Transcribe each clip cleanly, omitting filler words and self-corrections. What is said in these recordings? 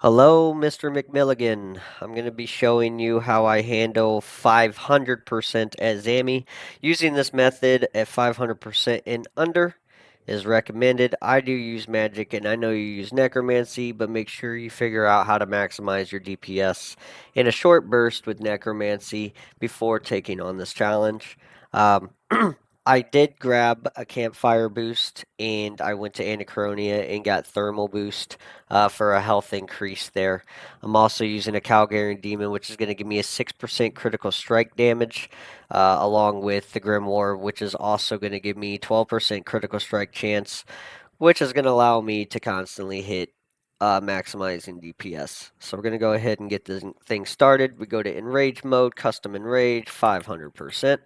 Hello, Mr. McMilligan. I'm going to be showing you how I handle 500% at Zammy. Using this method at 500% and under is recommended. I do use magic and I know you use necromancy, but make sure you figure out how to maximize your DPS in a short burst with necromancy before taking on this challenge. Um, I did grab a campfire boost and I went to Anachronia and got thermal boost for a health increase there. I'm also using a Calgarian Demon, which is going to give me a 6% critical strike damage, along with the Grimoire, which is also going to give me 12% critical strike chance, which is going to allow me to constantly hit maximizing DPS. So we're going to go ahead and get this thing started. We go to Enrage mode, Custom Enrage, 500%.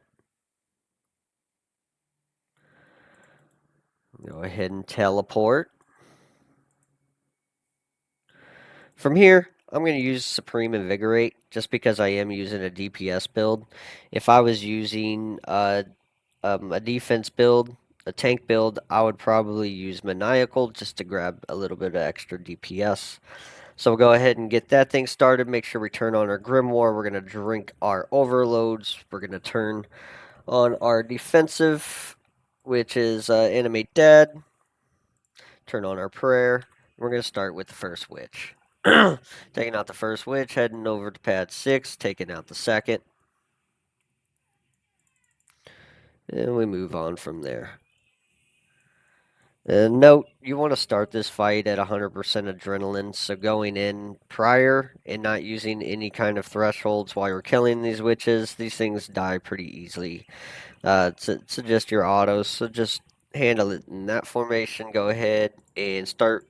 Go ahead and teleport. From here, I'm going to use Supreme Invigorate just because I am using a DPS build. If I was using a defense build, a tank build, I would probably use Maniacal just to grab a little bit of extra DPS. So we'll go ahead and get that thing started. Make sure we turn on our Grimoire. We're going to drink our overloads. We're going to turn on our defensive, which is Animate Dead. Turn on our prayer. We're going to start with the first witch. Taking out the first witch, heading over to pad 6, taking out the second. And we move on from there. Note, you want to start this fight at 100% adrenaline, so going in prior and not using any kind of thresholds while you're killing these witches, these things die pretty easily. It's just your autos, so just handle it in that formation. Go ahead and start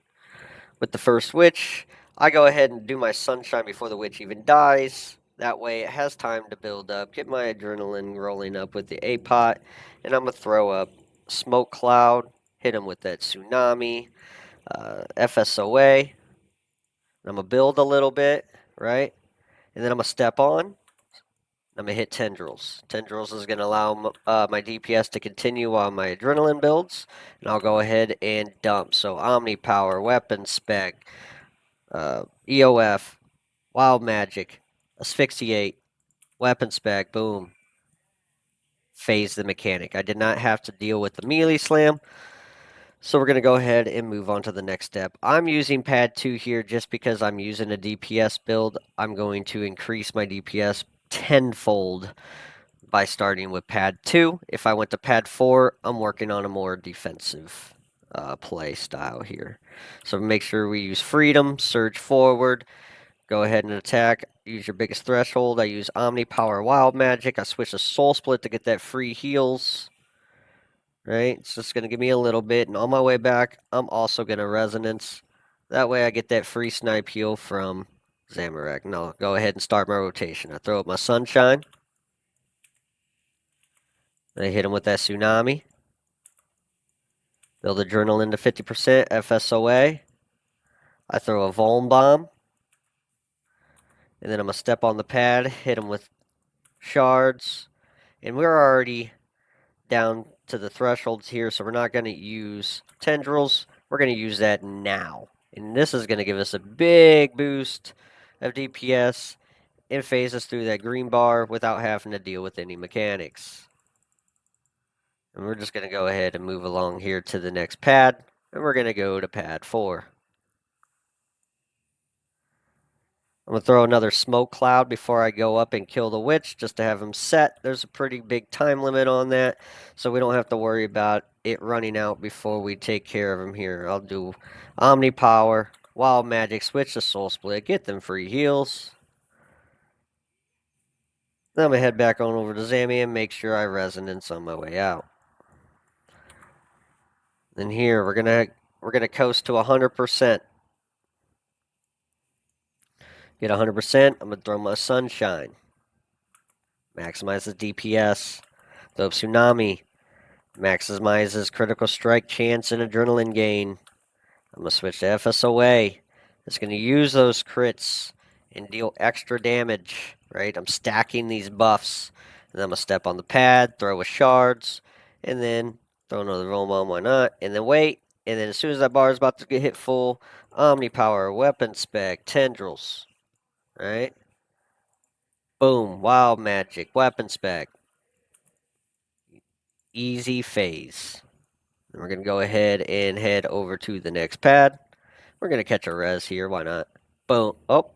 with the first witch. I go ahead and do my sunshine before the witch even dies. That way it has time to build up, get my adrenaline rolling up with the A-pot, and I'm going to throw up smoke cloud, hit him with that tsunami, FSOA. I'm going to build a little bit, right? And then I'm going to step on. I'm going to hit Tendrils. Tendrils is going to allow my DPS to continue while my adrenaline builds. And I'll go ahead and dump. So Omni Power, Weapon Spec, EOF, Wild Magic, Asphyxiate, Weapon Spec, boom. Phase the mechanic. I did not have to deal with the melee slam. So we're going to go ahead and move on to the next step. I'm using pad 2 here just because I'm using a DPS build. I'm going to increase my DPS tenfold by starting with pad 2. If I went to pad 4, I'm working on a more defensive play style here. So make sure we use freedom, surge forward, go ahead and attack. Use your biggest threshold. I use Omni Power Wild Magic. I switch to Soul Split to get that free heals. Right? It's just going to give me a little bit. And on my way back, I'm also going to Resonance. That way I get that free snipe heal from Zamorak. And I'll go ahead and start my rotation. I throw up my Sunshine. I hit him with that Tsunami. Build Adrenaline to 50%. FSOA. I throw a Vuln Bomb. And then I'm going to step on the pad. Hit him with Shards. And we're already down to the thresholds here, so we're not going to use Tendrils. We're going to use that now. And this is going to give us a big boost of DPS and phase us through that green bar without having to deal with any mechanics. And we're just going to go ahead and move along here to the next pad, and we're going to go to pad 4. I'm going to throw another smoke cloud before I go up and kill the witch, just to have him set. There's a pretty big time limit on that, so we don't have to worry about it running out before we take care of him here. I'll do Omni Power, Wild Magic, switch to Soul Split, get them free heals. Then I'm going to head back on over to Zammy and make sure I Resonance on my way out. Then here, we're gonna coast to 100%. Get 100%, I'm going to throw my Sunshine. Maximizes DPS. Throw Tsunami. Maximizes critical strike chance and adrenaline gain. I'm going to switch to FSOA. It's going to use those crits and deal extra damage, right? I'm stacking these buffs. And then I'm going to step on the pad, throw with shards, and then throw another roll bomb, why not? And then wait. And then as soon as that bar is about to get hit full, Omni Power, Weapon Spec, Tendrils. Right? Boom, Wild Magic, Weapon Spec. Easy phase. And we're going to go ahead and head over to the next pad. We're going to catch a res here. Why not? Boom. Oh,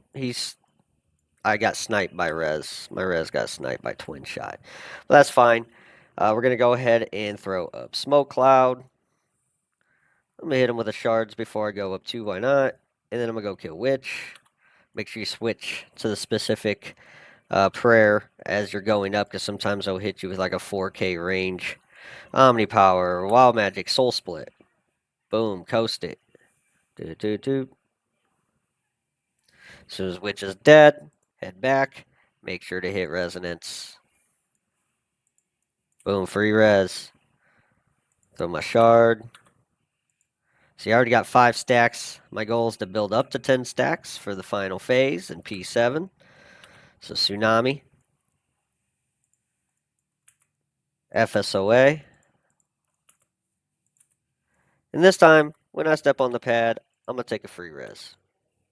I got sniped by res. My res got sniped by twin shot. But that's fine. We're going to go ahead and throw up Smoke Cloud. I'm going to hit him with the shards before I go up 2. Why not? And then I'm going to go kill Witch. Make sure you switch to the specific prayer as you're going up, because sometimes they'll hit you with like a 4K range. Omni Power, Wild Magic, Soul Split. Boom, coast it. Do do do. As soon as Witch is dead, head back. Make sure to hit Resonance. Boom, free res. Throw my shard. See, I already got 5 stacks. My goal is to build up to 10 stacks for the final phase in P7. So Tsunami. FSOA. And this time, when I step on the pad, I'm going to take a free res.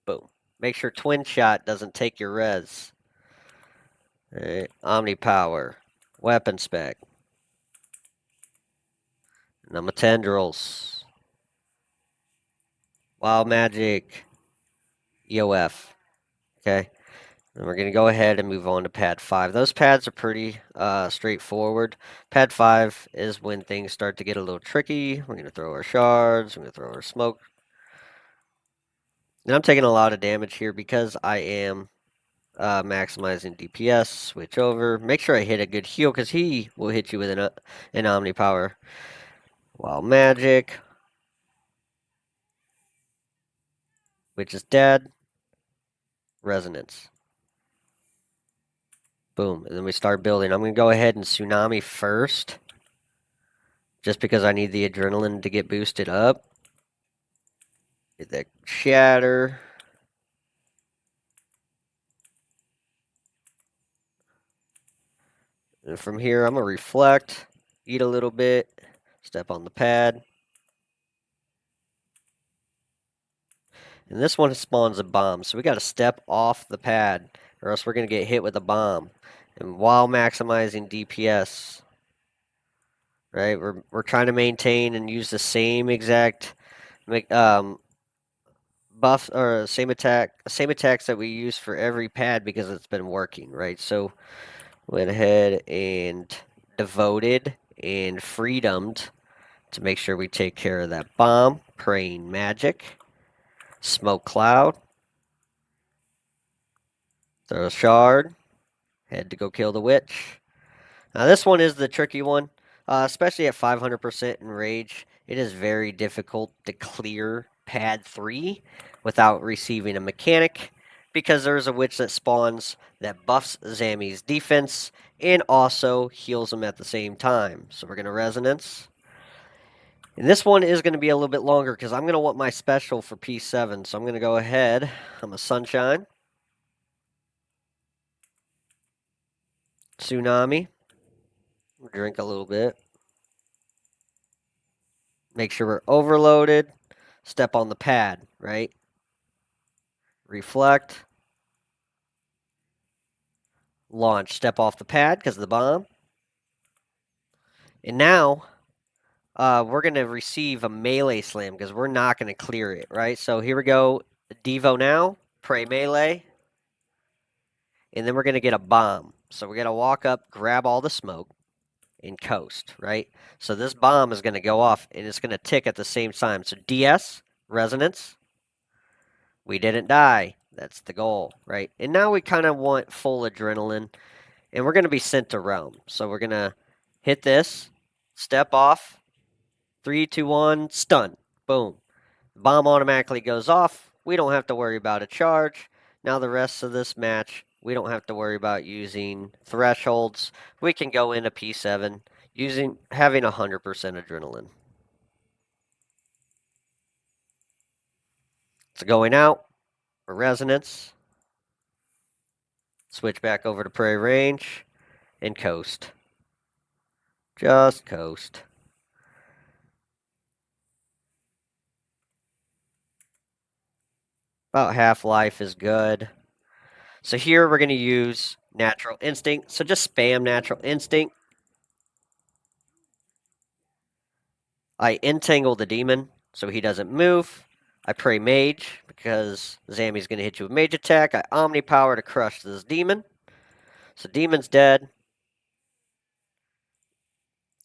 Boom. Make sure Twin Shot doesn't take your res. Alright, Omni Power. Weapon Spec. And I'm a Tendrils. Wild Magic. EOF. Okay. And we're going to go ahead and move on to pad 5. Those pads are pretty straightforward. Pad 5 is when things start to get a little tricky. We're going to throw our shards. We're going to throw our smoke. And I'm taking a lot of damage here because I am maximizing DPS. Switch over. Make sure I hit a good heal because he will hit you with an Omni Power. Wild Magic. Which is dead. Resonance. Boom. And then we start building. I'm going to go ahead and Tsunami first. Just because I need the adrenaline to get boosted up. Get that shatter. And from here, I'm going to reflect. Eat a little bit. Step on the pad. And this one spawns a bomb. So we got to step off the pad. Or else we're going to get hit with a bomb. And while maximizing DPS. Right? We're trying to maintain and use the same exact buff or same attacks that we use for every pad because it's been working, right? So went ahead and devoted and freedomed to make sure we take care of that bomb. Praying Magic. Smoke Cloud. Throw a shard. Head to go kill the witch. Now this one is the tricky one. Especially at 500% in Rage, it is very difficult to clear pad 3 without receiving a mechanic, because there's a witch that spawns that buffs Zammy's defense and also heals him at the same time. So we're going to Resonance. And this one is going to be a little bit longer because I'm going to want my special for P7. So I'm going to go ahead. I'm a Sunshine. Tsunami. Drink a little bit. Make sure we're overloaded. Step on the pad, right? Reflect. Launch. Step off the pad because of the bomb. And now, we're going to receive a melee slam because we're not going to clear it, right? So here we go. Devo now. Pray melee. And then we're going to get a bomb. So we're going to walk up, grab all the smoke, and coast, right? So this bomb is going to go off, and it's going to tick at the same time. So DS, Resonance. We didn't die. That's the goal, right? And now we kind of want full adrenaline, and we're going to be sent to Realm. So we're going to hit this, step off, 3, 2, 1, stun. Boom. Bomb automatically goes off. We don't have to worry about a charge. Now the rest of this match, we don't have to worry about using thresholds. We can go into P7 having 100% adrenaline. So going out for Resonance. Switch back over to Prairie Range and coast. Just coast. About half life is good. So here we're going to use Natural Instinct. So just spam Natural Instinct. I entangle the demon so he doesn't move. I pray Mage because Zammy's going to hit you with Mage attack. I Omni Power to crush this demon. So demon's dead. I'm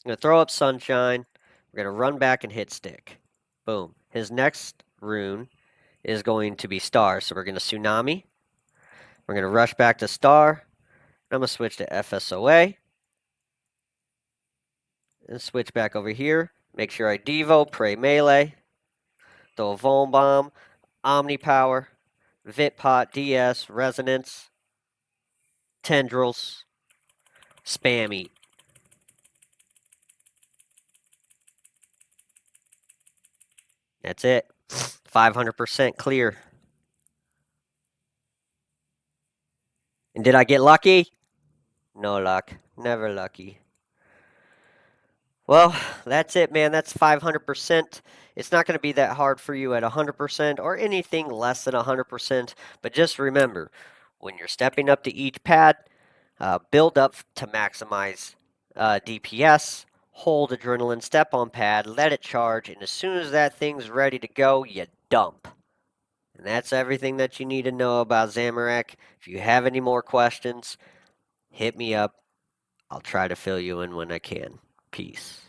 going to throw up Sunshine. We're going to run back and hit Stick. Boom. His next rune is going to be Star. So we're going to Tsunami. We're going to rush back to Star. I'm going to switch to FSOA. And switch back over here. Make sure I Devo, pray melee. Throw a Vuln Bomb, Omni Power, Vitpot, DS, Resonance, Tendrils, Spam Eat. That's it. 500% clear. And did I get lucky? No luck. Never lucky. Well, that's it, man. That's 500%. It's not going to be that hard for you at 100% or anything less than 100%. But just remember, when you're stepping up to each pad, build up to maximize DPS, hold adrenaline, step on pad, let it charge, and as soon as that thing's ready to go, you dump. And that's everything that you need to know about Zamorak. If you have any more questions, hit me up. I'll try to fill you in when I can. Peace.